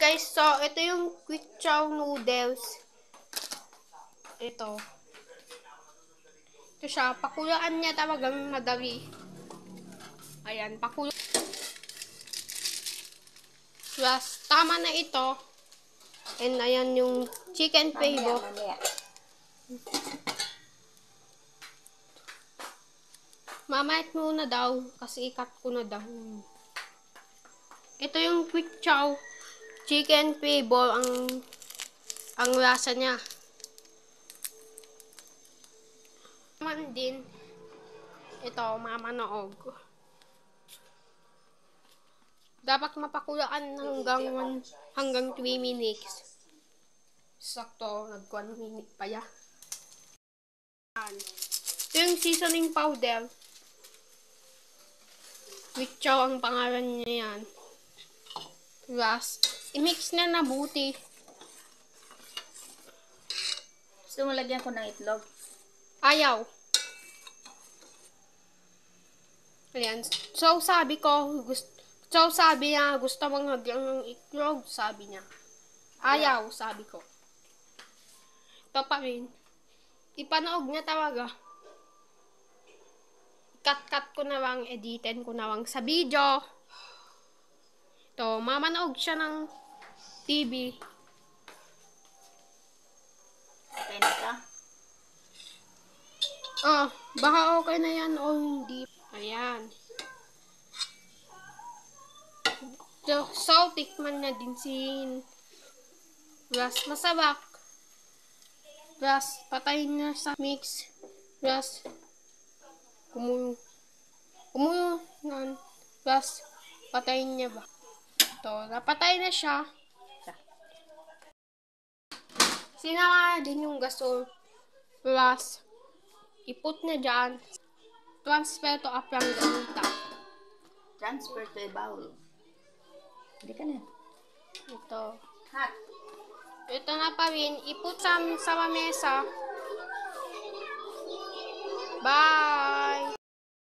Guys, so ito yung quick chow noodles. Ito. Ito siya. Pakulaan niya talagang madali. Ayan, pakulo. Plus, tama na ito. And ayan yung chicken flavor. Mamaya muna daw. Kasi ikat ko na daw. Ito yung quick chow. Chicken flavor ang lasa niya. Naman din. Ito, mamanoog. Dapat mapakulaan hanggang 3 minutes. Sakto, nag-1 minute pa ya. Ito yung seasoning powder. Quick chow ang pangalan niya yan. Plus, i-mix na nabuti. Gusto mo lagyan ko ng itlog? Ayaw. Ayan. So, sabi niya, gusto mong lagyan ng itlog, sabi niya. Ayaw, sabi ko. Ito pa rin. Ipanood niya talaga. Cut ko na lang, editin ko na lang sa video. Ito, mamanood siya ng TV. Okay na ka? Baka okay na yan o hindi. Ayan. So, tikman na din si Ras masabak. Ras, patayin na sa mix. Ras, kumuyo nan. Ras, patayin niya ba? Ito, napatay na siya. Sinama din yung gasol. Ras, iput na dyan. Transfer to aplang ganita. Transfer to a bowl. Hindi ka na. Ito. Hot. Ito na pa rin. Iput sa mesa. Bye!